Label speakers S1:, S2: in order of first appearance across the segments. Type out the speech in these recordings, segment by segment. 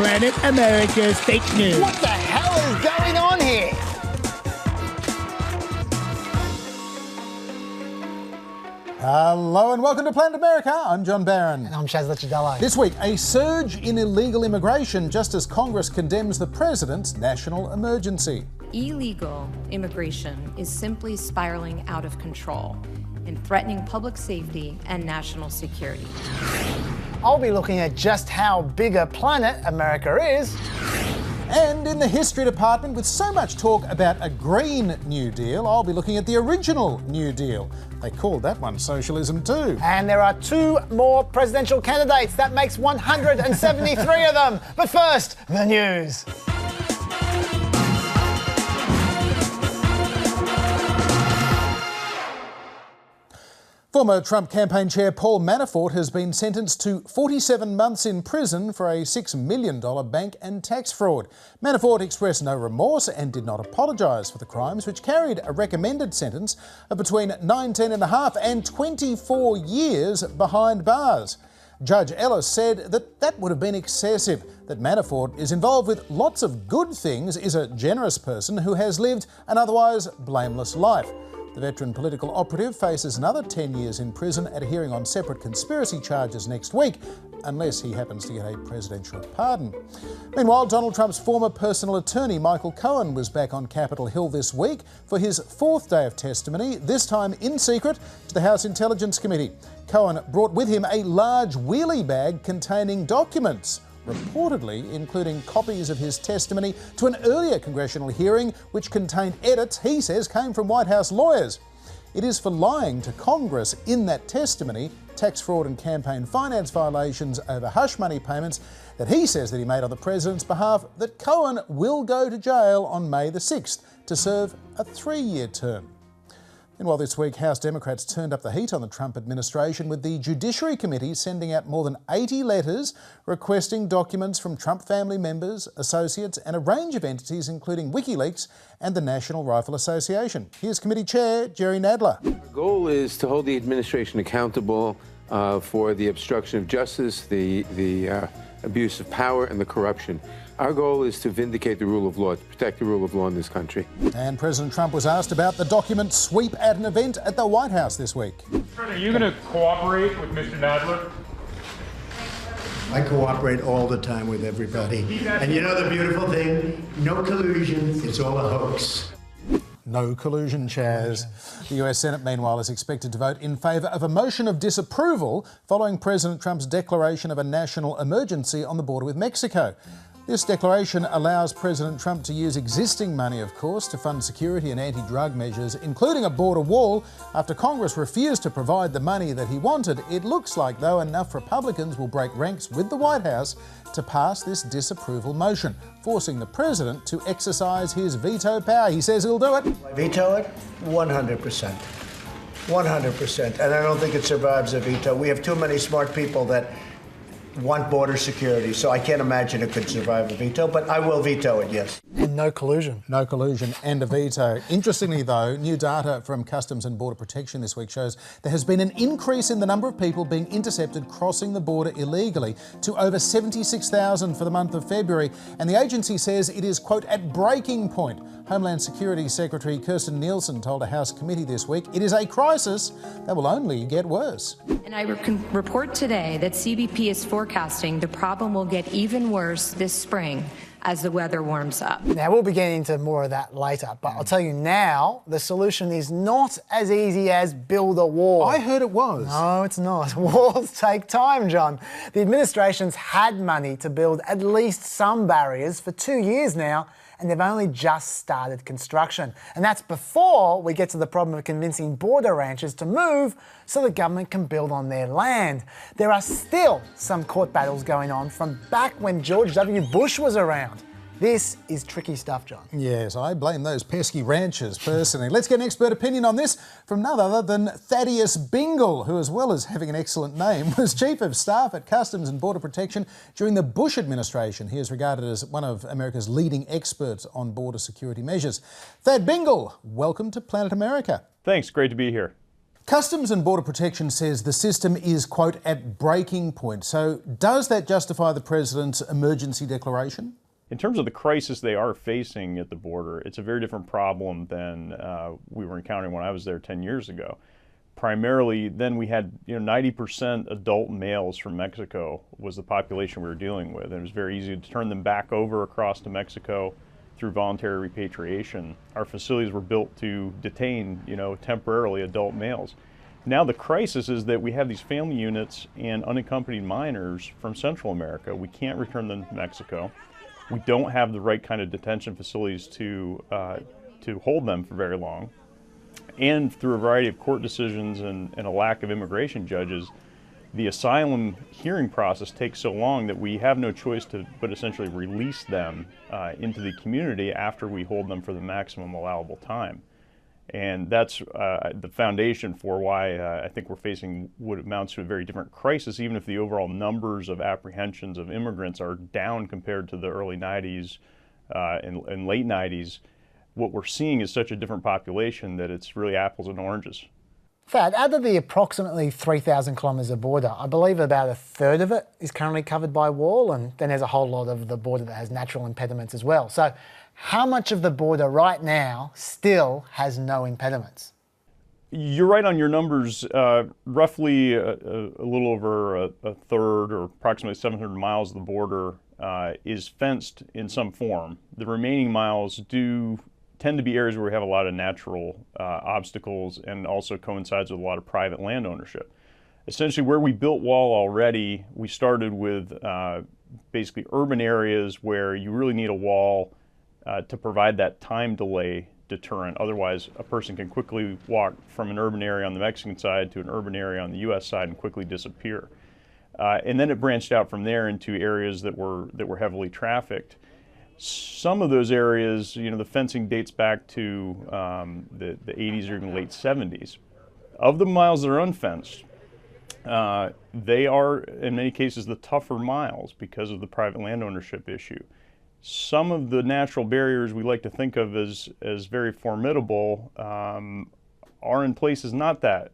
S1: Planet America's fake news.
S2: What the hell is going on here?
S3: Hello and welcome to Planet America. I'm John Barron.
S2: And I'm Delano.
S3: This week, a surge in illegal immigration just as Congress condemns the president's national emergency.
S4: Illegal immigration is simply spiraling out of control and threatening public safety and national security.
S2: I'll be looking at just how big a planet America is.
S3: And in the History Department, with so much talk about a Green New Deal, I'll be looking at the original New Deal. They called that one socialism too.
S2: And there are 2 more presidential candidates. That makes 173 of them. But first, the news.
S3: Former Trump campaign chair Paul Manafort has been sentenced to 47 months in prison for a $6 million bank and tax fraud. Manafort expressed no remorse and did not apologise for the crimes, which carried a recommended sentence of between 19.5 and 24 years behind bars. Judge Ellis said that would have been excessive, that Manafort is involved with lots of good things, is a generous person who has lived an otherwise blameless life. The veteran political operative faces another 10 years in prison at a hearing on separate conspiracy charges next week, unless he happens to get a presidential pardon. Meanwhile, Donald Trump's former personal attorney, Michael Cohen, was back on Capitol Hill this week for his 4th day of testimony, this time in secret to the House Intelligence Committee. Cohen brought with him a large wheelie bag containing documents, reportedly including copies of his testimony to an earlier congressional hearing which contained edits he says came from White House lawyers. It is for lying to Congress in that testimony, tax fraud and campaign finance violations over hush money payments that he says that he made on the president's behalf, that Cohen will go to jail on May the 6th to serve a 3-year term. Meanwhile, this week, House Democrats turned up the heat on the Trump administration, with the Judiciary Committee sending out more than 80 letters requesting documents from Trump family members, associates and a range of entities including WikiLeaks and the National Rifle Association. Here's Committee Chair Jerry Nadler.
S5: The goal is to hold the administration accountable for the obstruction of justice, the abuse of power and the corruption. Our goal is to vindicate the rule of law, to protect the rule of law in this country.
S3: And President Trump was asked about the document sweep at an event at the White House this week.
S6: Are you going to cooperate with Mr. Nadler?
S7: I cooperate all the time with everybody. And you know the beautiful thing? No collusion, it's all a hoax.
S3: No collusion, Chaz. The US Senate, meanwhile, is expected to vote in favour of a motion of disapproval following President Trump's declaration of a national emergency on the border with Mexico. This declaration allows President Trump to use existing money, of course, to fund security and anti-drug measures, including a border wall, after Congress refused to provide the money that he wanted. It looks like, though, enough Republicans will break ranks with the White House to pass this disapproval motion, forcing the president to exercise his veto power. He says he'll do it.
S7: I veto it 100%. 100%. And I don't think it survives a veto. We have too many smart people that want border security, so I can't imagine it could survive a veto, but I will veto it, yes.
S2: And no collusion.
S3: No collusion and a veto. Interestingly, though, new data from Customs and Border Protection this week shows there has been an increase in the number of people being intercepted crossing the border illegally to over 76,000 for the month of February, and the agency says it is, quote, at breaking point. Homeland Security Secretary Kirstjen Nielsen told a House committee this week it is a crisis that will only get worse.
S4: And I report today that CBP is forecasting the problem will get even worse this spring as the weather warms up.
S2: Now, we'll be getting into more of that later, but I'll tell you now, the solution is not as easy as build a wall.
S3: I heard it was.
S2: No, it's not. Walls take time, John. The administration's had money to build at least some barriers for 2 years now, and they've only just started construction. And that's before we get to the problem of convincing border ranchers to move so the government can build on their land. There are still some court battles going on from back when George W. Bush was around. This is tricky stuff, John.
S3: Yes, I blame those pesky ranchers personally. Let's get an expert opinion on this from none other than Thaddeus Bingle, who, as well as having an excellent name, was Chief of Staff at Customs and Border Protection during the Bush administration. He is regarded as one of America's leading experts on border security measures. Thad Bingle, welcome to Planet America.
S6: Thanks, great to be here.
S3: Customs and Border Protection says the system is, quote, at breaking point. So does that justify the President's emergency declaration?
S8: In terms of the crisis they are facing at the border, it's a very different problem than we were encountering when I was there 10 years ago. Primarily, then we had 90% adult males from Mexico was the population we were dealing with. And it was very easy to turn them back over across to Mexico through voluntary repatriation. Our facilities were built to detain, temporarily adult males. Now the crisis is that we have these family units and unaccompanied minors from Central America. We can't return them to Mexico. We don't have the right kind of detention facilities to hold them for very long. And through a variety of court decisions and a lack of immigration judges, the asylum hearing process takes so long that we have no choice but essentially release them into the community after we hold them for the maximum allowable time. And that's the foundation for why I think we're facing what amounts to a very different crisis, even if the overall numbers of apprehensions of immigrants are down compared to the early 90s and late 90s. What we're seeing is such a different population that it's really apples and oranges.
S2: Thad, out of the approximately 3,000 kilometres of border, I believe about a third of it is currently covered by wall, and then there's a whole lot of the border that has natural impediments as well. So how much of the border right now still has no impediments?
S8: You're right on your numbers. Roughly a little over a third, or approximately 700 miles of the border is fenced in some form. The remaining miles do tend to be areas where we have a lot of natural obstacles, and also coincides with a lot of private land ownership. Essentially, where we built wall already, we started with basically urban areas where you really need a wall to provide that time delay deterrent. Otherwise, a person can quickly walk from an urban area on the Mexican side to an urban area on the U.S. side and quickly disappear. And then it branched out from there into areas that were heavily trafficked. Some of those areas, the fencing dates back to the 80s or even late 70s. Of the miles that are unfenced, they are, in many cases, the tougher miles because of the private land ownership issue. Some of the natural barriers we like to think of as very formidable are in places not that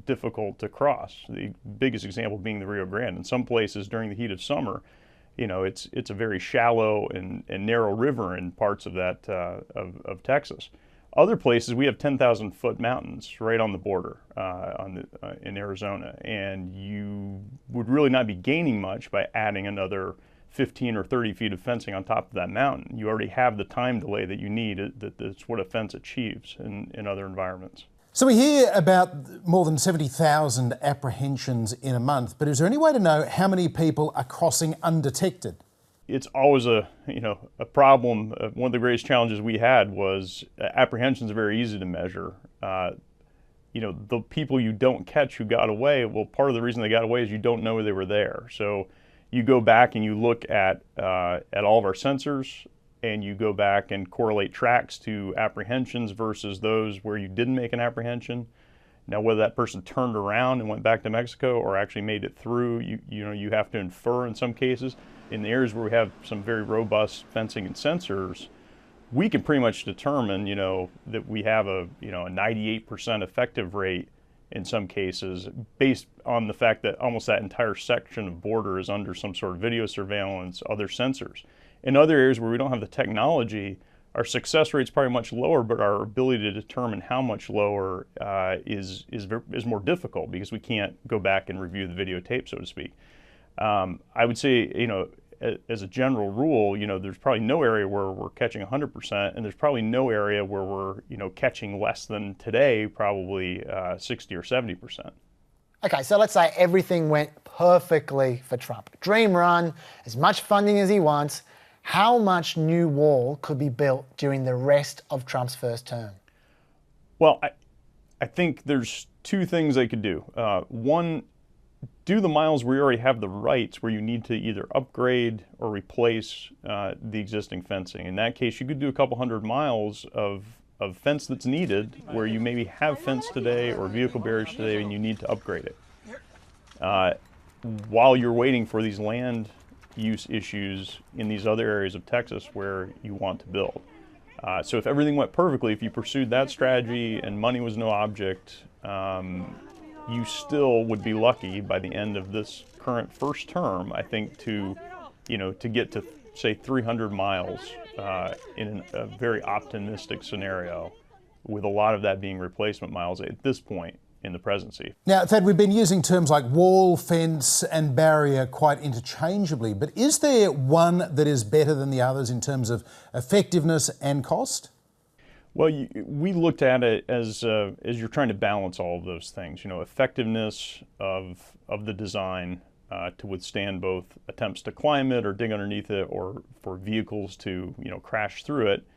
S8: difficult to cross. The biggest example being the Rio Grande. In some places during the heat of summer, it's a very shallow and narrow river in parts of that of Texas. Other places we have 10,000-foot mountains right on the border in Arizona, and you would really not be gaining much by adding another 15 or 30 feet of fencing on top of that mountain. You already have the time delay that you need. That's what a fence achieves in other environments.
S3: So we hear about more than 70,000 apprehensions in a month, but is there any way to know how many people are crossing undetected?
S8: It's always a problem. One of the greatest challenges we had was apprehensions are very easy to measure. The people you don't catch who got away, well, part of the reason they got away is you don't know they were there. So you go back and you look at all of our sensors, and you go back and correlate tracks to apprehensions versus those where you didn't make an apprehension. Now, whether that person turned around and went back to Mexico or actually made it through, you have to infer in some cases. In the areas where we have some very robust fencing and sensors, we can pretty much determine, that we have a 98% effective rate in some cases, based on the fact that almost that entire section of border is under some sort of video surveillance, other sensors. In other areas where we don't have the technology, our success rate's probably much lower, but our ability to determine how much lower is more difficult because we can't go back and review the videotape, so to speak. I would say, as a general rule, there's probably no area where we're catching 100%, and there's probably no area where we're, catching less than today, probably 60 or 70%.
S2: Okay, so let's say everything went perfectly for Trump. Dream run, as much funding as he wants. How much new wall could be built during the rest of Trump's first term?
S8: Well, I think there's two things they could do. One, do the miles where you already have the rights, where you need to either upgrade or replace the existing fencing. In that case, you could do a couple hundred miles of fence that's needed, where you maybe have fence today or vehicle barriers today and you need to upgrade it. While you're waiting for these land use issues in these other areas of Texas where you want to build. So if everything went perfectly, if you pursued that strategy and money was no object, you still would be lucky by the end of this current first term, I think, to get to, say, 300 miles in a very optimistic scenario, with a lot of that being replacement miles at this point in the presidency.
S3: Now, Thad, we've been using terms like wall, fence and barrier quite interchangeably, but is there one that is better than the others in terms of effectiveness and cost?
S8: Well, we looked at it as you're trying to balance all of those things. Effectiveness of the design to withstand both attempts to climb it or dig underneath it, or for vehicles to crash through it.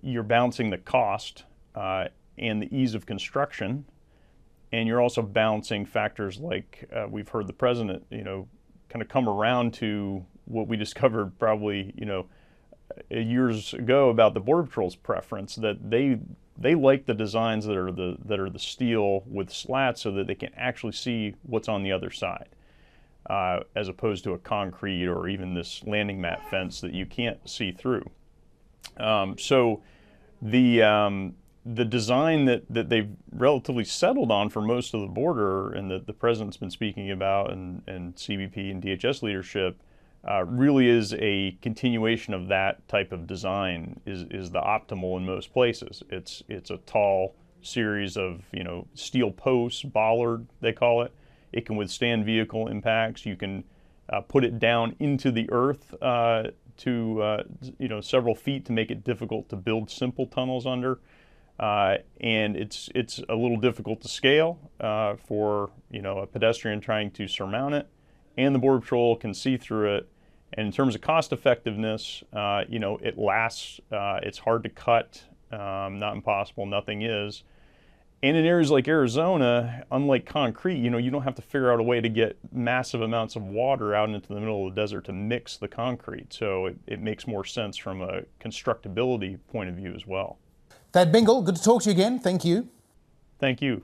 S8: You're balancing the cost and the ease of construction, and you're also balancing factors like we've heard the president kind of come around to what we discovered probably years ago about the Border Patrol's preference, that they like the designs that are the steel with slats so that they can actually see what's on the other side, as opposed to a concrete or even this landing mat fence that you can't see through. So the design that they've relatively settled on for most of the border, and that the president's been speaking about, and CBP and DHS leadership, really is a continuation of that type of design, is the optimal in most places. It's a tall series of steel posts, bollard they call it. It can withstand vehicle impacts. You can put it down into the earth to several feet to make it difficult to build simple tunnels under. And it's a little difficult to scale for a pedestrian trying to surmount it, and the Border Patrol can see through it. And in terms of cost effectiveness, it lasts. It's hard to cut, not impossible. Nothing is. And in areas like Arizona, unlike concrete, you don't have to figure out a way to get massive amounts of water out into the middle of the desert to mix the concrete. So it makes more sense from a constructability point of view as well.
S3: Thad Bingle, good to talk to you again. Thank you.
S8: Thank you.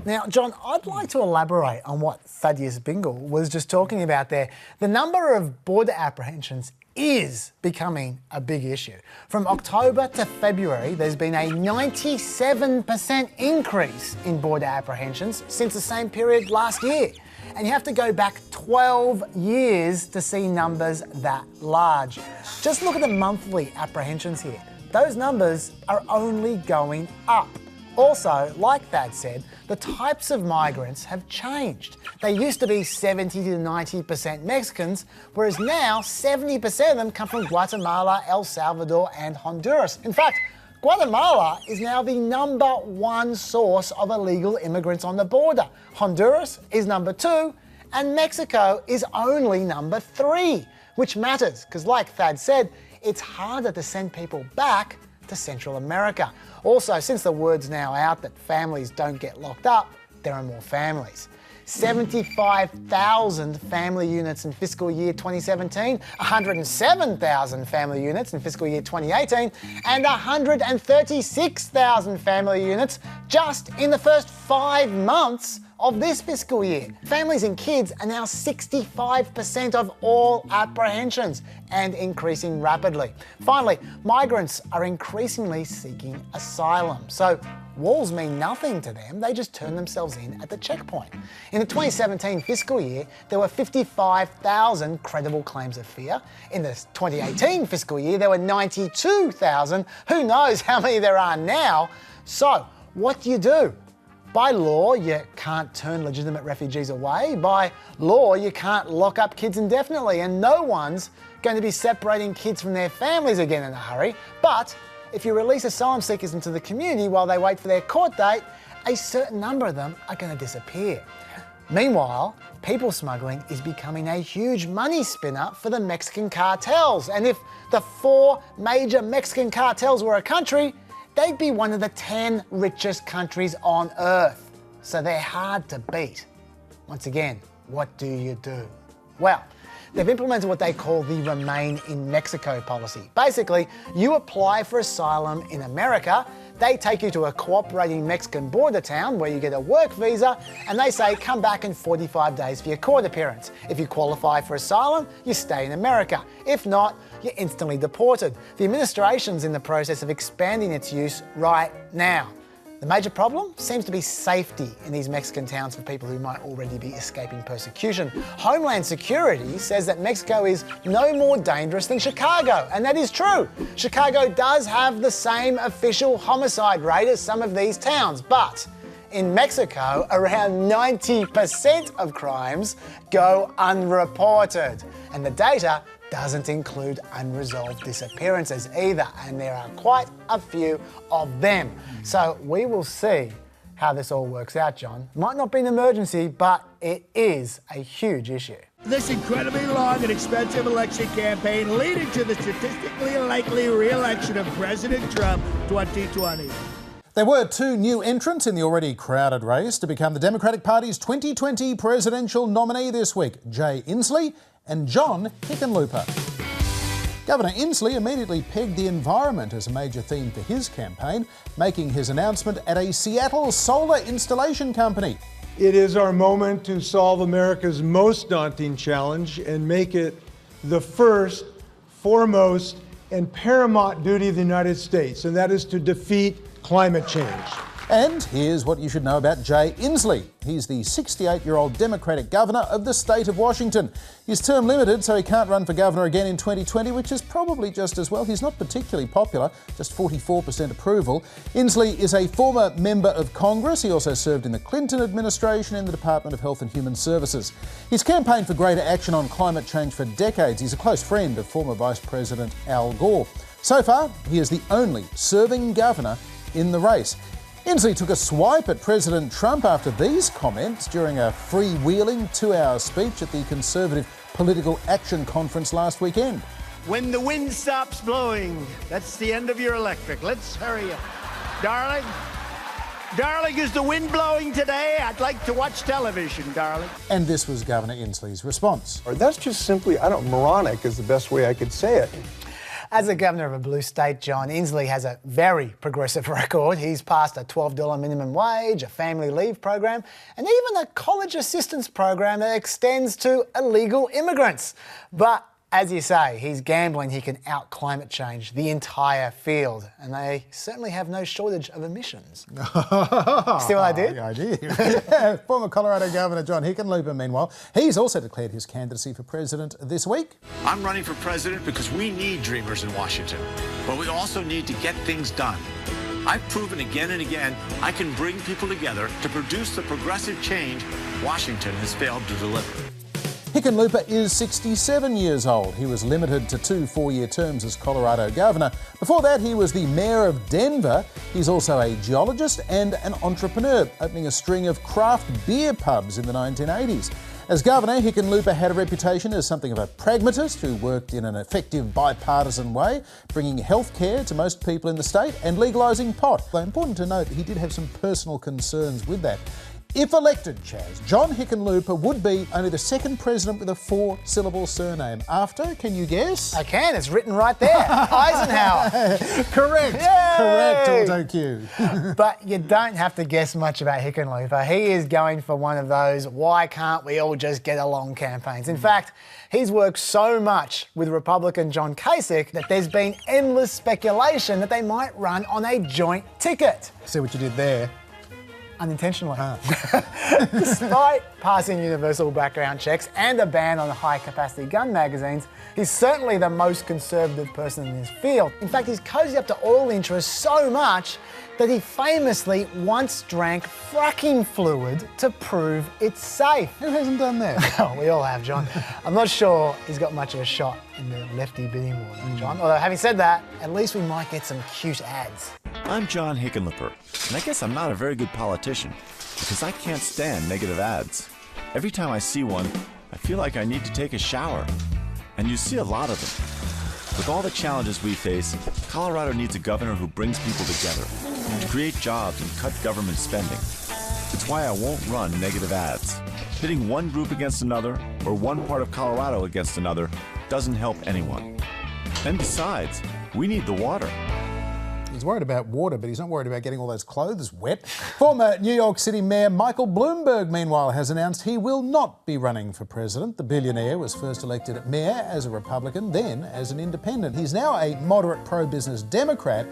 S2: Now, John, I'd like to elaborate on what Thaddeus Bingle was just talking about there. The number of border apprehensions is becoming a big issue. From October to February, there's been a 97% increase in border apprehensions since the same period last year. And you have to go back 12 years to see numbers that large. Just look at the monthly apprehensions here. Those numbers are only going up. Also, like Thad said, the types of migrants have changed. They used to be 70 to 90% Mexicans, whereas now 70% of them come from Guatemala, El Salvador and Honduras. In fact, Guatemala is now the #1 source of illegal immigrants on the border. Honduras is #2, and Mexico is only #3, which matters because, like Thad said, it's harder to send people back to Central America. Also, since the word's now out that families don't get locked up, there are more families. 75,000 family units in fiscal year 2017, 107,000 family units in fiscal year 2018, and 136,000 family units just in the first 5 months of this fiscal year. Families and kids are now 65% of all apprehensions and increasing rapidly. Finally, migrants are increasingly seeking asylum. So walls mean nothing to them, they just turn themselves in at the checkpoint. In the 2017 fiscal year, there were 55,000 credible claims of fear. In the 2018 fiscal year, there were 92,000. Who knows how many there are now? So, what do? By law, you can't turn legitimate refugees away. By law, you can't lock up kids indefinitely, and no one's going to be separating kids from their families again in a hurry. But if you release asylum seekers into the community while they wait for their court date, a certain number of them are going to disappear. Meanwhile, people smuggling is becoming a huge money spinner for the Mexican cartels. And if the 4 major Mexican cartels were a country, they'd be one of the 10 richest countries on earth. So they're hard to beat. Once again, what do? Well, they've implemented what they call the Remain in Mexico policy. Basically, you apply for asylum in America, they take you to a cooperating Mexican border town where you get a work visa, and they say come back in 45 days for your court appearance. If you qualify for asylum, you stay in America. If not, you're instantly deported. The administration's in the process of expanding its use right now. The major problem seems to be safety in these Mexican towns for people who might already be escaping persecution. Homeland Security says that Mexico is no more dangerous than Chicago, and that is true. Chicago does have the same official homicide rate as some of these towns, but in Mexico, around 90% of crimes go unreported, and the data doesn't include unresolved disappearances either, and there are quite a few of them. So we will see how this all works out, John. Might not be an emergency, but it is a huge issue.
S1: This incredibly long and expensive election campaign leading to the statistically likely re-election of President Trump 2020.
S3: There were two new entrants in the already crowded race to become the Democratic Party's 2020 presidential nominee this week, Jay Inslee and John Hickenlooper. Governor Inslee immediately pegged the environment as a major theme for his campaign, making his announcement at a Seattle solar installation company.
S9: It is our moment to solve America's most daunting challenge and make it the first, foremost, and paramount duty of the United States, and that is to defeat climate change.
S3: And here's what you should know about Jay Inslee. He's the 68-year-old Democratic governor of the state of Washington. He's term limited, so he can't run for governor again in 2020, which is probably just as well. He's not particularly popular, just 44% approval. Inslee is a former member of Congress. He also served in the Clinton administration in the Department of Health and Human Services. He's campaigned for greater action on climate change for decades. He's a close friend of former Vice President Al Gore. So far, he is the only serving governor in the race. Inslee took a swipe at President Trump after these comments during a freewheeling 2-hour speech at the Conservative Political Action Conference last weekend.
S10: When the wind stops blowing, that's the end of your electric. Let's hurry up. Darling? Darling, is the wind blowing today? I'd like to watch television, darling.
S3: And this was Governor Inslee's response.
S11: That's just simply, moronic is the best way I could say it.
S2: As a governor of a blue state, John, Inslee has a very progressive record. He's passed a $12 minimum wage, a family leave program, and even a college assistance program that extends to illegal immigrants. But as you say, he's gambling he can out climate change the entire field, and they certainly have no shortage of emissions. See what I did?
S3: Yeah, I did. Yeah. Former Colorado Governor John Hickenlooper, meanwhile, he's also declared his candidacy for president this week.
S12: I'm running for president because we need dreamers in Washington, but we also need to get things done. I've proven again and again I can bring people together to produce the progressive change Washington has failed to deliver.
S3: Hickenlooper is 67 years old. He was limited to 2 4-year terms as Colorado governor. Before that, he was the mayor of Denver. He's also a geologist and an entrepreneur, opening a string of craft beer pubs in the 1980s. As governor, Hickenlooper had a reputation as something of a pragmatist who worked in an effective bipartisan way, bringing health care to most people in the state and legalising pot. Though important to note, he did have some personal concerns with that. If elected, Chaz, John Hickenlooper would be only the second president with a 4-syllable surname. After, can you guess?
S2: I can, it's written right there. Eisenhower.
S3: Correct.
S2: Yay!
S3: Correct, auto cue.
S2: But you don't have to guess much about Hickenlooper. He is going for one of those why can't we all just get along campaigns. In fact, he's worked so much with Republican John Kasich that there's been endless speculation that they might run on a joint ticket.
S3: See what you did there?
S2: Unintentionally. Despite passing universal background checks and a ban on high-capacity gun magazines, he's certainly the most conservative person in his field. In fact, he's cozied up to oil interests so much that he famously once drank fracking fluid to prove it's safe.
S3: Who hasn't done that?
S2: Oh, we all have, John. I'm not sure he's got much of a shot in the lefty bidding war, John. Although, having said that, at least we might get some cute ads.
S13: I'm John Hickenlooper, and I guess I'm not a very good politician because I can't stand negative ads. Every time I see one, I feel like I need to take a shower. And you see a lot of them. With all the challenges we face, Colorado needs a governor who brings people together, to create jobs and cut government spending. It's why I won't run negative ads. Pitting one group against another or one part of Colorado against another doesn't help anyone. And besides, we need the water.
S3: He's worried about water, but he's not worried about getting all those clothes wet. Former New York City Mayor Michael Bloomberg, meanwhile, has announced he will not be running for president. The billionaire was first elected mayor as a Republican, then as an independent. He's now a moderate pro-business Democrat.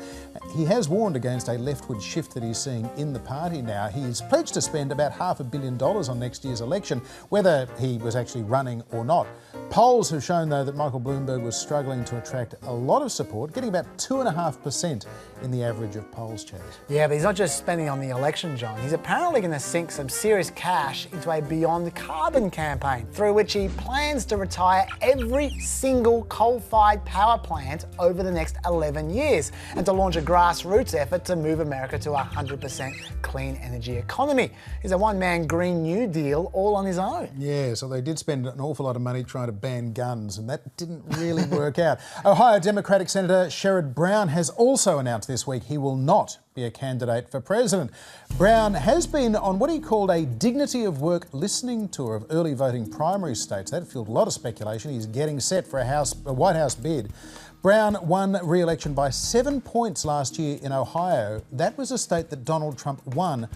S3: He has warned against a leftward shift that he's seeing in the party now. He's pledged to spend about $500 million on next year's election, whether he was actually running or not. Polls have shown, though, that Michael Bloomberg was struggling to attract a lot of support, getting about 2.5% in the average of polls, Chaz.
S2: Yeah, but he's not just spending on the election, John. He's apparently going to sink some serious cash into a Beyond Carbon campaign, through which he plans to retire every single coal-fired power plant over the next 11 years, and to launch a grassroots effort to move America to a 100% clean energy economy. He's a one-man Green New Deal all on his own.
S3: Yeah, so they did spend an awful lot of money trying to ban guns, and that didn't really work out. Ohio Democratic Senator Sherrod Brown has also announced this week he will not be a candidate for president. Brown has been on what he called a dignity of work listening tour of early voting primary states. That fueled a lot of speculation. He's getting set for a White House bid. Brown won re-election by 7 points last year in Ohio. That was a state that Donald Trump won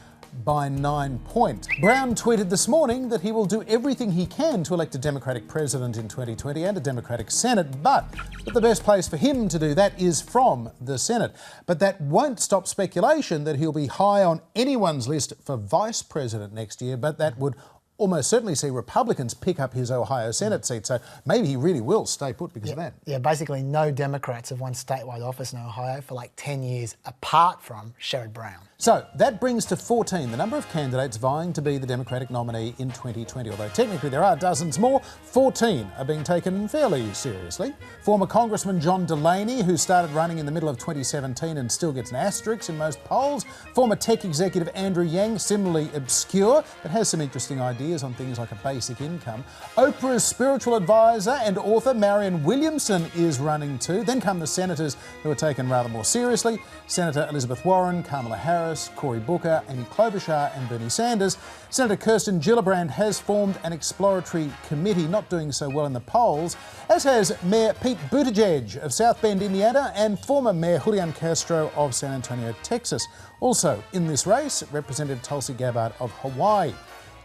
S3: by 9 points. Brown tweeted this morning that he will do everything he can to elect a Democratic president in 2020 and a Democratic Senate, but that the best place for him to do that is from the Senate. But that won't stop speculation that he'll be high on anyone's list for vice president next year, but that would almost certainly see Republicans pick up his Ohio Senate seat. So maybe he really will stay put because of that.
S2: Yeah, basically no Democrats have won statewide office in Ohio for like 10 years, apart from Sherrod Brown.
S3: So that brings to 14 the number of candidates vying to be the Democratic nominee in 2020. Although technically there are dozens more, 14 are being taken fairly seriously. Former Congressman John Delano, who started running in the middle of 2017 and still gets an asterisk in most polls. Former tech executive Andrew Yang, similarly obscure, but has some interesting ideas on things like a basic income. Oprah's spiritual advisor and author Marianne Williamson is running too. Then come the senators who are taken rather more seriously. Senator Elizabeth Warren, Kamala Harris, Cory Booker, Amy Klobuchar and Bernie Sanders. Senator Kirsten Gillibrand has formed an exploratory committee, not doing so well in the polls, as has Mayor Pete Buttigieg of South Bend, Indiana, and former Mayor Julian Castro of San Antonio, Texas. Also in this race, Representative Tulsi Gabbard of Hawaii.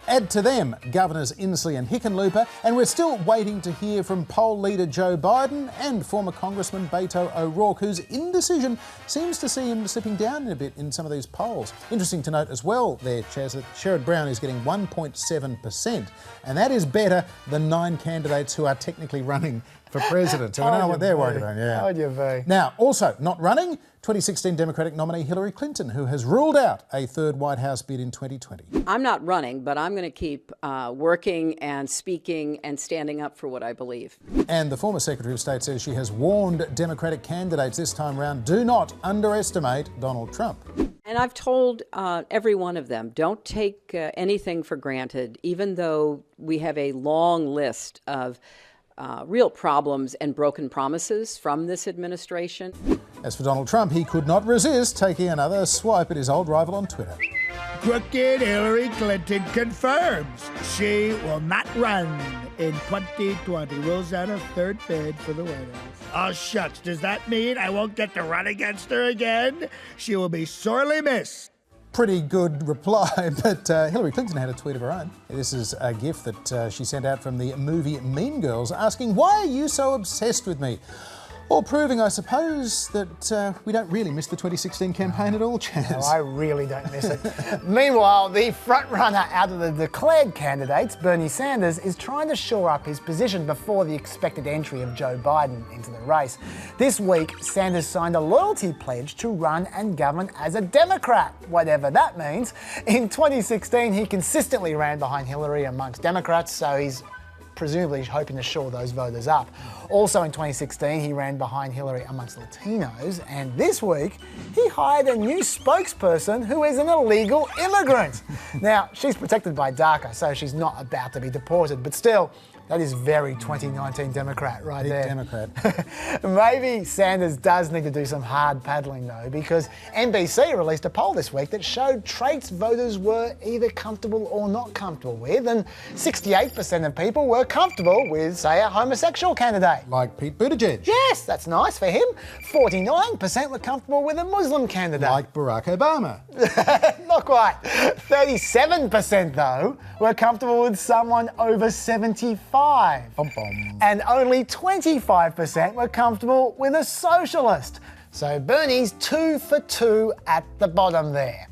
S3: Add to them Governors Inslee and Hickenlooper, and we're still waiting to hear from poll leader Joe Biden and former Congressman Beto O'Rourke, whose indecision seems to see him slipping down a bit in some of these polls. Interesting to note as well there, Chaz, that Sherrod Brown is getting 1.7%, and that is better than 9 candidates who are technically running for president. So I don't know what they're worried about. Yeah.
S2: How would you be?
S3: Now, also not running, 2016 Democratic nominee Hillary Clinton, who has ruled out a third White House bid in 2020.
S14: I'm not running, but I'm going to keep working and speaking and standing up for what I believe.
S3: And the former Secretary of State says she has warned Democratic candidates this time round, do not underestimate Donald Trump.
S14: And I've told every one of them, don't take anything for granted, even though we have a long list of real problems and broken promises from this administration.
S3: As for Donald Trump, he could not resist taking another swipe at his old rival on Twitter.
S1: Crooked Hillary Clinton confirms she will not run in 2020. Rules out a third bid for the White House. Oh, shucks. Does that mean I won't get to run against her again? She will be sorely missed.
S3: Pretty good reply, but Hillary Clinton had a tweet of her own. This is a GIF that she sent out from the movie Mean Girls, asking, "Why are you so obsessed with me?" Or proving, I suppose, that we don't really miss the 2016 campaign at all, Chaz.
S2: No, I really don't miss it. Meanwhile, the frontrunner out of the declared candidates, Bernie Sanders, is trying to shore up his position before the expected entry of Joe Biden into the race. This week, Sanders signed a loyalty pledge to run and govern as a Democrat, whatever that means. In 2016, he consistently ran behind Hillary amongst Democrats, so he's presumably hoping to shore those voters up. Also in 2016, he ran behind Hillary amongst Latinos, and this week, he hired a new spokesperson who is an illegal immigrant. Now, she's protected by DACA, so she's not about to be deported, but still, That is very 2019 Democrat right
S3: Big
S2: there.
S3: Democrat.
S2: Maybe Sanders does need to do some hard paddling though, because NBC released a poll this week that showed traits voters were either comfortable or not comfortable with, and 68% of people were comfortable with, say, a homosexual candidate.
S3: Like Pete Buttigieg.
S2: Yes, that's nice for him. 49% were comfortable with a Muslim candidate.
S3: Like Barack Obama.
S2: Not quite. 37% though were comfortable with someone over 75.
S3: Bum, bum.
S2: And only 25% were comfortable with a socialist. So Bernie's 2 for 2 at the bottom there.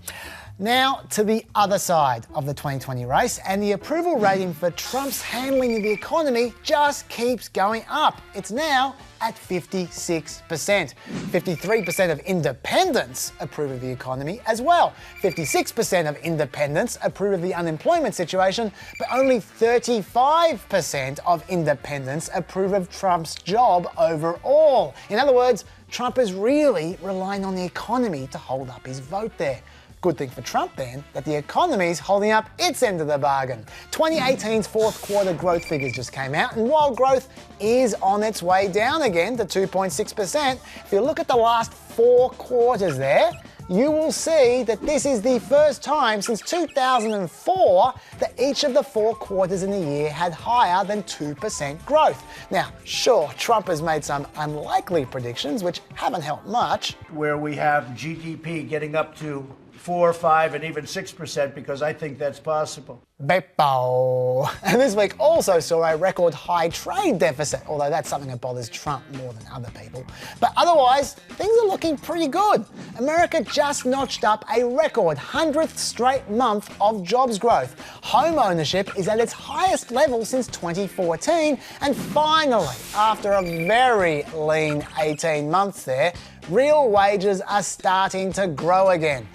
S2: Now to the other side of the 2020 race, and the approval rating for Trump's handling of the economy just keeps going up. It's now at 56%. 53% of independents approve of the economy as well. 56% of independents approve of the unemployment situation, but only 35% of independents approve of Trump's job overall. In other words, Trump is really relying on the economy to hold up his vote there. Good thing for Trump then, that the economy's holding up its end of the bargain. 2018's fourth quarter growth figures just came out, and while growth is on its way down again to 2.6%, if you look at the last 4 quarters there, you will see that this is the first time since 2004 that each of the 4 quarters in the year had higher than 2% growth. Now, sure, Trump has made some unlikely predictions, which haven't helped much.
S7: Where we have GDP getting up to 4, 5, and even 6%, because I think that's possible.
S2: Beppo. And this week also saw a record high trade deficit, although that's something that bothers Trump more than other people. But otherwise, things are looking pretty good. America just notched up a record 100th straight month of jobs growth. Home ownership is at its highest level since 2014. And finally, after a very lean 18 months there, real wages are starting to grow again.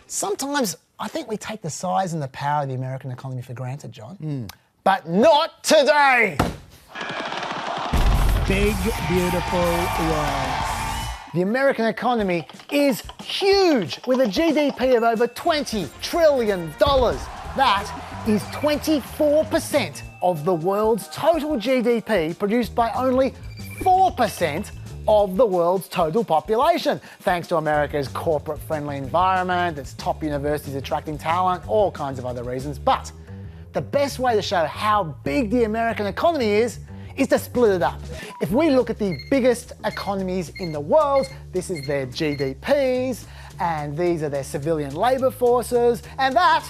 S2: Sometimes I think we take the size and the power of the American economy for granted, John. But not today!
S1: Big, beautiful world.
S2: The American economy is huge, with a GDP of over $20 trillion. That is 24% of the world's total GDP, produced by only 4% of the world's total population, thanks to America's corporate-friendly environment, its top universities attracting talent, all kinds of other reasons. But the best way to show how big the American economy is to split it up. If we look at the biggest economies in the world, this is their GDPs, and these are their civilian labour forces, and that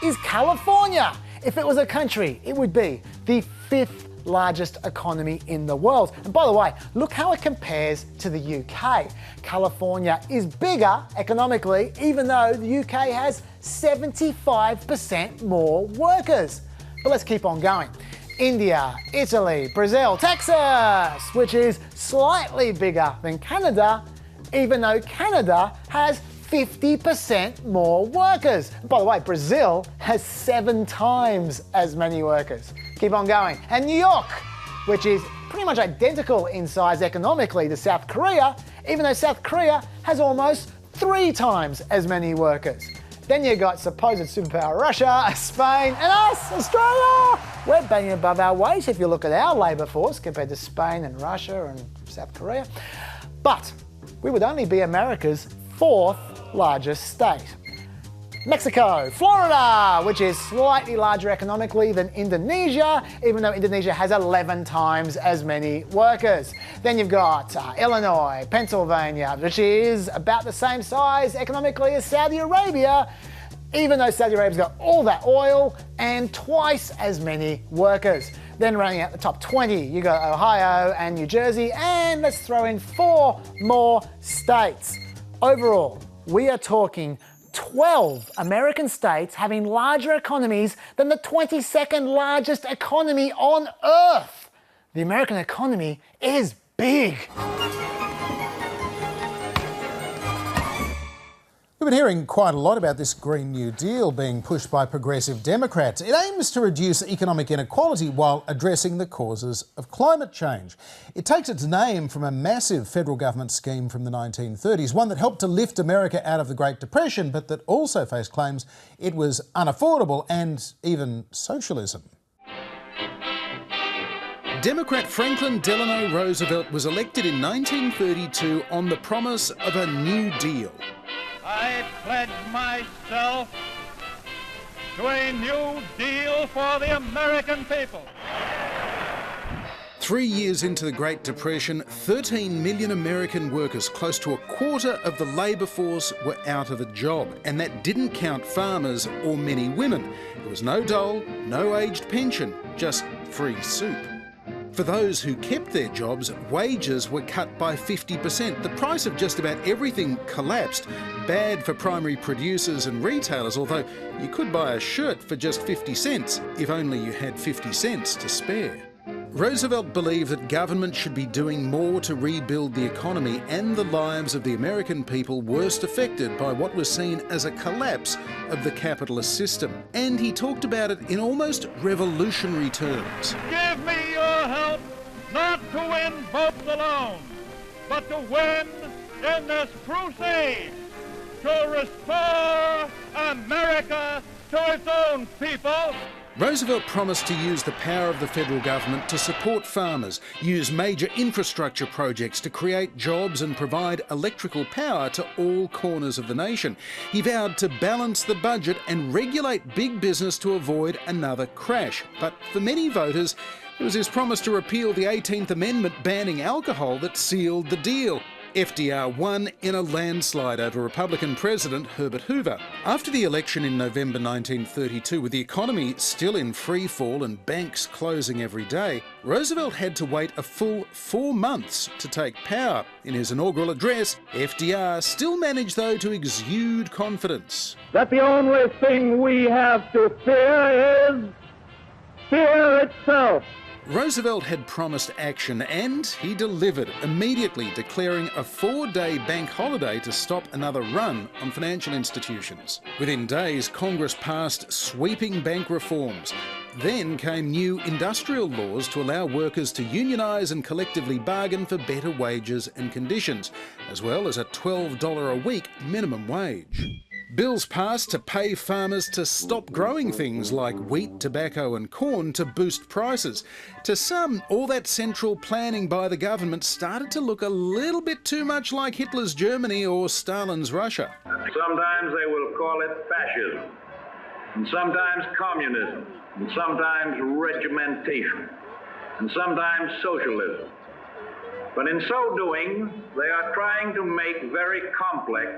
S2: is California. If it was a country, it would be the 5th largest economy in the world. And by the way, look how it compares to the UK. California is bigger economically, even though the UK has 75% more workers. But let's keep on going. India, Italy, Brazil, Texas, which is slightly bigger than Canada, even though Canada has 50% more workers. And by the way, Brazil has 7 times as many workers. Keep on going. And New York, which is pretty much identical in size economically to South Korea, even though South Korea has almost 3 times as many workers. Then you got supposed superpower Russia, Spain, and us, Australia. We're banging above our weight if you look at our labour force compared to Spain and Russia and South Korea. But we would only be America's 4th largest state. Mexico, Florida, which is slightly larger economically than Indonesia, even though Indonesia has 11 times as many workers. Then you've got Illinois, Pennsylvania, which is about the same size economically as Saudi Arabia, even though Saudi Arabia's got all that oil and twice as many workers. Then running out the top 20, you got Ohio and New Jersey, and let's throw in 4 more states. Overall, we are talking 12 American states having larger economies than the 22nd largest economy on Earth. The American economy is big.
S3: We've been hearing quite a lot about this Green New Deal being pushed by progressive Democrats. It aims to reduce economic inequality while addressing the causes of climate change. It takes its name from a massive federal government scheme from the 1930s, one that helped to lift America out of the Great Depression, but that also faced claims it was unaffordable and even socialism. Democrat Franklin Delano Roosevelt was elected in 1932 on the promise of a New Deal.
S15: I pledge myself to a New Deal for the American people.
S3: 3 years into the Great Depression, 13 million American workers, close to a quarter of the labour force, were out of a job. And that didn't count farmers or many women. There was no dole, no aged pension, just free soup. For those who kept their jobs, wages were cut by 50%. The price of just about everything collapsed. Bad for primary producers and retailers, although you could buy a shirt for just 50 cents, if only you had 50 cents to spare. Roosevelt believed that government should be doing more to rebuild the economy and the lives of the American people worst affected by what was seen as a collapse of the capitalist system. And he talked about it in almost revolutionary terms.
S15: Give me your help not to win votes alone, but to win in this crusade to restore America to its own people.
S3: Roosevelt promised to use the power of the federal government to support farmers, use major infrastructure projects to create jobs and provide electrical power to all corners of the nation. He vowed to balance the budget and regulate big business to avoid another crash. But for many voters, it was his promise to repeal the 18th Amendment banning alcohol that sealed the deal. FDR won in a landslide over Republican President Herbert Hoover. After the election in November 1932, with the economy still in free fall and banks closing every day, Roosevelt had to wait a full 4 months to take power. In his inaugural address, FDR still managed, though, to exude confidence.
S15: That the only thing we have to fear is fear itself.
S3: Roosevelt had promised action, and he delivered, immediately declaring a 4-day bank holiday to stop another run on financial institutions. Within days, Congress passed sweeping bank reforms. Then came new industrial laws to allow workers to unionise and collectively bargain for better wages and conditions, as well as a $12 a week minimum wage. Bills passed to pay farmers to stop growing things like wheat, tobacco and corn to boost prices. To some, all that central planning by the government started to look a little bit too much like Hitler's Germany or Stalin's Russia.
S16: Sometimes they will call it fascism, and sometimes communism, and sometimes regimentation, and sometimes socialism. But in so doing, they are trying to make very complex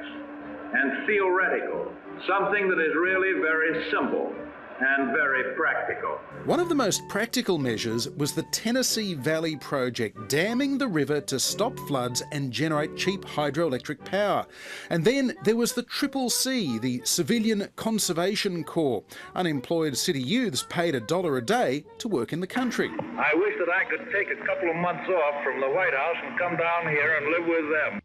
S16: and theoretical something that is really very simple and very practical.
S3: One of the most practical measures was the Tennessee Valley Project, damming the river to stop floods and generate cheap hydroelectric power. And then there was the CCC, the Civilian Conservation Corps. Unemployed city youths paid $1 a day to work in the country.
S16: I wish that I could take a couple of months off from the White House and come down here and live with them.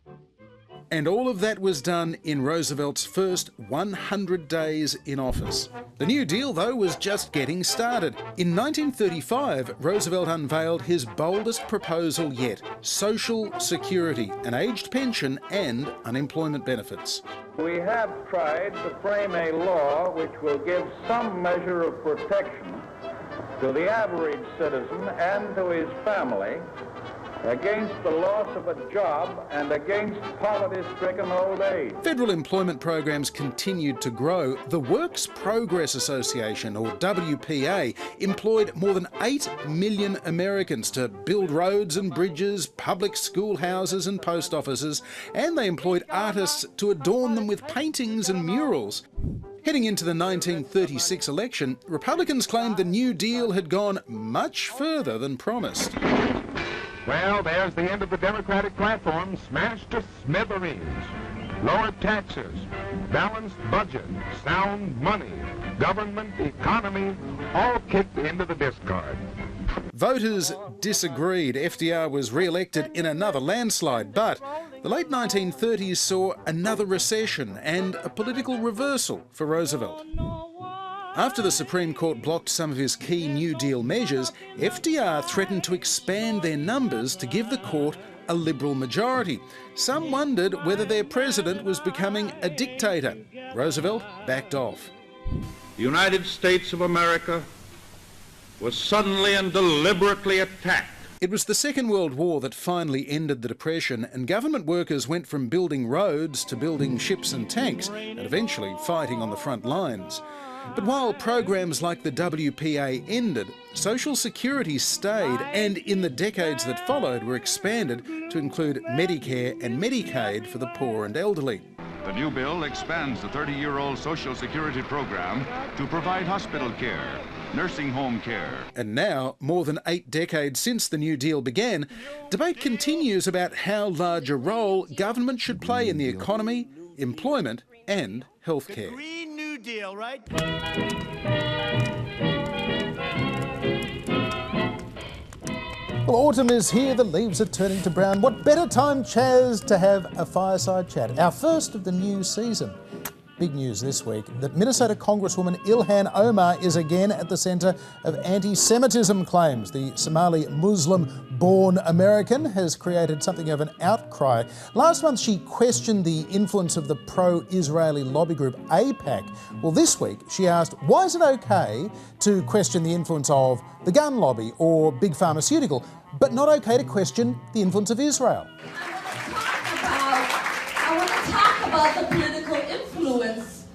S3: And all of that was done in Roosevelt's first 100 days in office. The New Deal, though, was just getting started. In 1935, Roosevelt unveiled his boldest proposal yet: Social Security, an aged pension and unemployment benefits.
S15: We have tried to frame a law which will give some measure of protection to the average citizen and to his family against the loss of a job and against poverty-stricken old age.
S3: Federal employment programs continued to grow. The Works Progress Association, or WPA, employed more than 8 million Americans to build roads and bridges, public schoolhouses and post offices, and they employed artists to adorn them with paintings and murals. Heading into the 1936 election, Republicans claimed the New Deal had gone much further than promised.
S17: Well, there's the end of the Democratic platform, smashed to smithereens. Lower taxes, balanced budget, sound money, government, economy, all kicked into the discard.
S3: Voters disagreed. FDR was re-elected in another landslide, but the late 1930s saw another recession and a political reversal for Roosevelt. After the Supreme Court blocked some of his key New Deal measures, FDR threatened to expand their numbers to give the court a Liberal majority. Some wondered whether their president was becoming a dictator. Roosevelt backed off.
S18: The United States of America was suddenly and deliberately attacked
S3: It was the Second World War that finally ended the Depression, and government workers went from building roads to building ships and tanks, and eventually fighting on the front lines. But while programs like the WPA ended, Social Security stayed, and in the decades that followed were expanded to include Medicare and Medicaid for the poor and elderly.
S18: The new bill expands the 30-year-old Social Security program to provide hospital care, nursing home care.
S3: And now, more than 8 decades since the New Deal began, debate continues about how large a role government should play in the economy, employment and healthcare.
S10: Green New Deal, right?
S3: Well, autumn is here, the leaves are turning to brown. What better time, Chaz, to have a fireside chat? Our first of the new season. Big news this week that Minnesota Congresswoman Ilhan Omar is again at the centre of anti-Semitism claims. The Somali Muslim-born American has created something of an outcry. Last month she questioned the influence of the pro-Israeli lobby group AIPAC. Well, this week she asked, why is it okay to question the influence of the gun lobby or big pharmaceutical, but not okay to question the influence of Israel?
S19: I want to talk about the political influence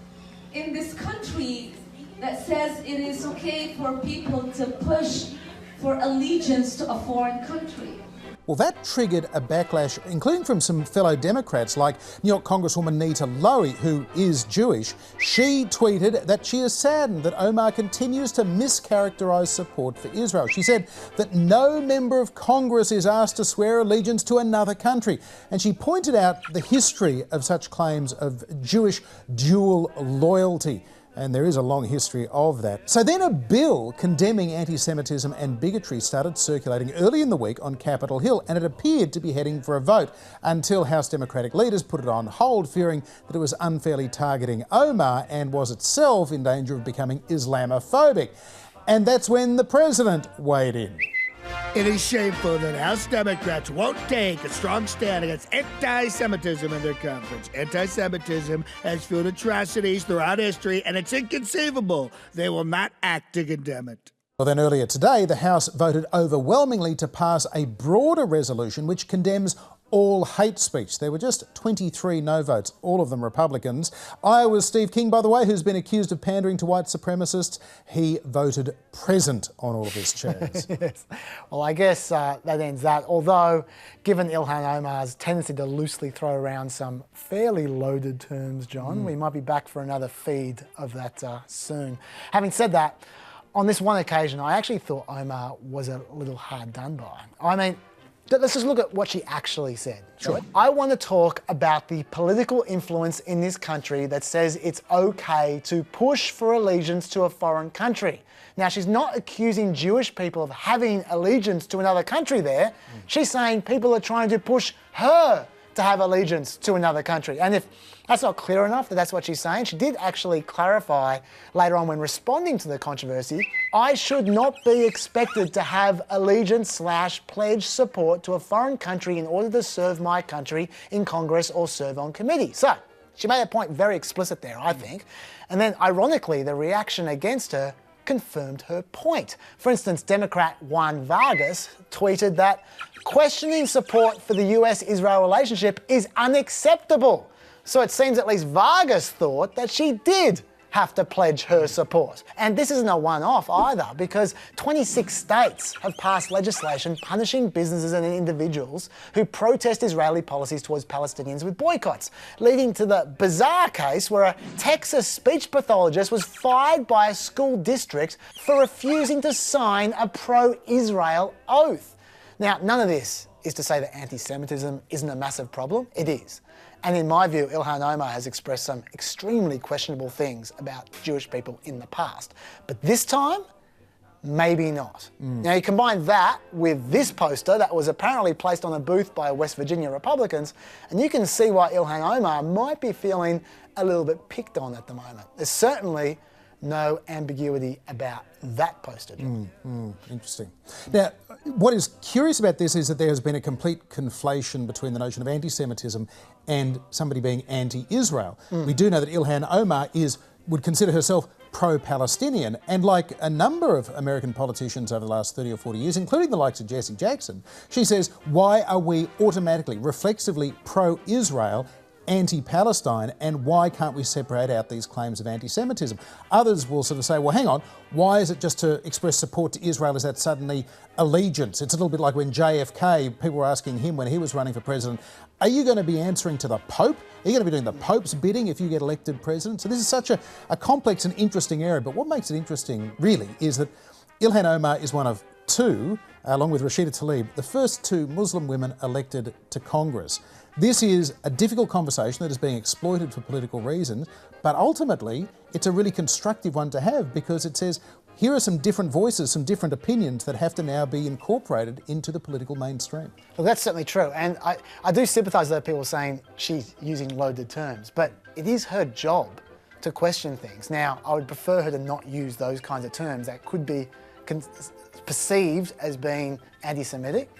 S19: in this country that says it is okay for people to push for allegiance to a foreign country.
S3: Well, that triggered a backlash, including from some fellow Democrats like New York Congresswoman Nita Lowey, who is Jewish. She tweeted that she is saddened that Omar continues to mischaracterise support for Israel. She said that no member of Congress is asked to swear allegiance to another country. And she pointed out the history of such claims of Jewish dual loyalty. And there is a long history of that. So then a bill condemning anti-Semitism and bigotry started circulating early in the week on Capitol Hill, and it appeared to be heading for a vote until House Democratic leaders put it on hold, fearing that it was unfairly targeting Omar and was itself in danger of becoming Islamophobic. And that's when the president weighed in.
S1: It is shameful that House Democrats won't take a strong stand against anti-Semitism in their conference. Anti-Semitism has fueled atrocities throughout history, and it's inconceivable they will not act to condemn it.
S3: Well, then earlier today, the House voted overwhelmingly to pass a broader resolution which condemns all hate speech. There were just 23 no votes, all of them Republicans. Iowa's Steve King, by the way, who's been accused of pandering to white supremacists, he voted present on all of this, Chaz.
S2: Yes. Well, I guess that ends that. Although, given Ilhan Omar's tendency to loosely throw around some fairly loaded terms, John, we might be back for another feed of that soon. Having said that, on this one occasion, I actually thought Omar was a little hard done by. I mean, let's just look at what she actually said.
S3: Sure.
S2: I want to talk about the political influence in this country that says it's okay to push for allegiance to a foreign country. Now, she's not accusing Jewish people of having allegiance to another country there. She's saying people are trying to push her to have allegiance to another country. And if that's not clear enough that that's what she's saying, she did actually clarify later on when responding to the controversy, I should not be expected to have allegiance/pledge support to a foreign country in order to serve my country in Congress or serve on committee. So she made a point very explicit there, I think. And then ironically, the reaction against her confirmed her point. For instance, Democrat Juan Vargas tweeted that questioning support for the US-Israel relationship is unacceptable. So it seems at least Vargas thought that she did have to pledge her support. And this isn't a one-off either, because 26 states have passed legislation punishing businesses and individuals who protest Israeli policies towards Palestinians with boycotts, leading to the bizarre case where a Texas speech pathologist was fired by a school district for refusing to sign a pro-Israel oath. Now, none of this is to say that anti-Semitism isn't a massive problem. It is. And in my view, Ilhan Omar has expressed some extremely questionable things about Jewish people in the past. But this time, maybe not. Now, you combine that with this poster that was apparently placed on a booth by West Virginia Republicans, and you can see why Ilhan Omar might be feeling a little bit picked on at the moment. There's certainly no ambiguity about that poster.
S3: Interesting. Now, what is curious about this is that there has been a complete conflation between the notion of anti-Semitism and somebody being anti-Israel. We do know that Ilhan Omar would consider herself pro-Palestinian. And like a number of American politicians over the last 30 or 40 years, including the likes of Jesse Jackson, she says, why are we automatically, reflexively pro-Israel, anti-Palestine, and why can't we separate out these claims of anti-Semitism? Others will sort of say, well, hang on, why is it just to express support to Israel, is that suddenly allegiance? It's a little bit like when JFK, people were asking him when he was running for president, are you going to be answering to the Pope? Are you going to be doing the Pope's bidding if you get elected president? So this is such a complex and interesting area, but what makes it interesting, really, is that Ilhan Omar is one of two, along with Rashida Tlaib, the first two Muslim women elected to Congress. This is a difficult conversation that is being exploited for political reasons, but ultimately it's a really constructive one to have because it says, here are some different voices, some different opinions that have to now be incorporated into the political mainstream.
S2: Well, that's certainly true. And I do sympathise with people saying she's using loaded terms, but it is her job to question things. Now, I would prefer her to not use those kinds of terms that could be perceived as being anti-Semitic.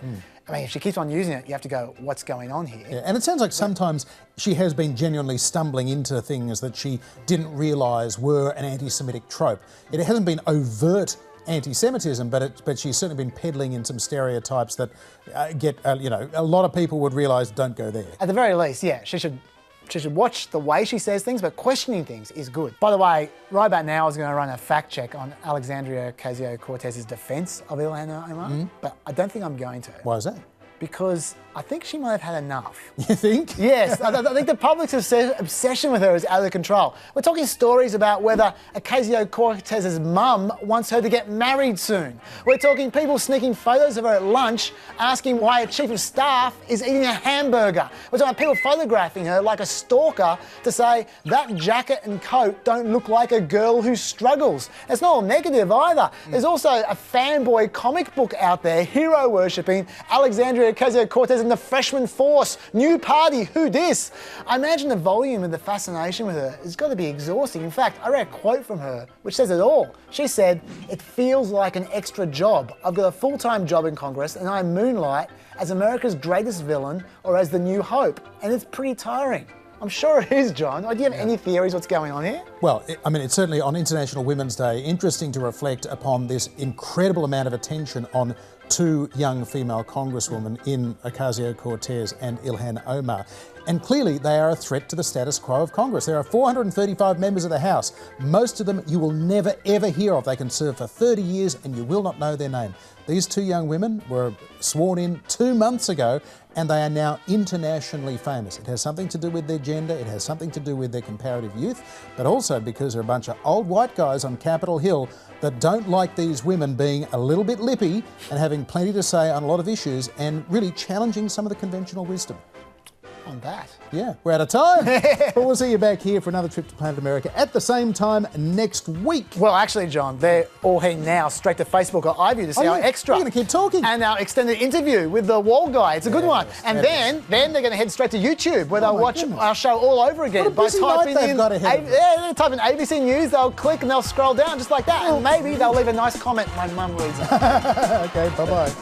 S2: I mean, if she keeps on using it, you have to go, what's going on here?
S3: Yeah, and it sounds like sometimes she has been genuinely stumbling into things that she didn't realise were an anti-Semitic trope. It hasn't been overt anti-Semitism, but she's certainly been peddling in some stereotypes that a lot of people would realise don't go there.
S2: At the very least, yeah, she should watch the way she says things, but questioning things is good. By the way, right about now I was going to run a fact check on Alexandria Ocasio-Cortez's defence of Ilhan Omar, but I don't think I'm going to.
S3: Why is that?
S2: Because I think she might have had enough.
S3: You think?
S2: Yes, I think the public's obsession with her is out of control. We're talking stories about whether Ocasio-Cortez's mum wants her to get married soon. We're talking people sneaking photos of her at lunch, asking why a chief of staff is eating a hamburger. We're talking about people photographing her like a stalker to say, that jacket and coat don't look like a girl who struggles. It's not all negative either. There's also a fanboy comic book out there, hero worshipping Alexandria Ocasio-Cortez and the freshman force. New party, who dis? I imagine the volume and the fascination with her has got to be exhausting. In fact, I read a quote from her which says it all. She said, "It feels like an extra job. I've got a full-time job in Congress and I moonlight as America's greatest villain or as the new hope. And it's pretty tiring." I'm sure it is, John. Do you have any theories what's going on here?
S3: Well, it's certainly on International Women's Day interesting to reflect upon this incredible amount of attention on two young female congresswomen in Ocasio-Cortez and Ilhan Omar. And clearly they are a threat to the status quo of Congress. There are 435 members of the House. Most of them you will never ever hear of. They can serve for 30 years and you will not know their name. These two young women were sworn in 2 months ago and they are now internationally famous. It has something to do with their gender, it has something to do with their comparative youth, but also because they're a bunch of old white guys on Capitol Hill that don't like these women being a little bit lippy and having plenty to say on a lot of issues and really challenging some of the conventional wisdom.
S2: On that.
S3: Yeah, we're out of time. But we'll see you back here for another trip to Planet America at the same time next week.
S2: Well, actually, John, they're all heading now straight to Facebook or iView to see our extra.
S3: We're going to keep talking.
S2: And our extended interview with the wall guy. It's a good one. And then they're going to head straight to YouTube where they'll watch our show all over again.
S3: What a busy night they've got ahead of them.
S2: Type in ABC News, they'll click and they'll scroll down just like that. And maybe they'll leave a nice comment. My mum reads it.
S3: Okay, bye-bye.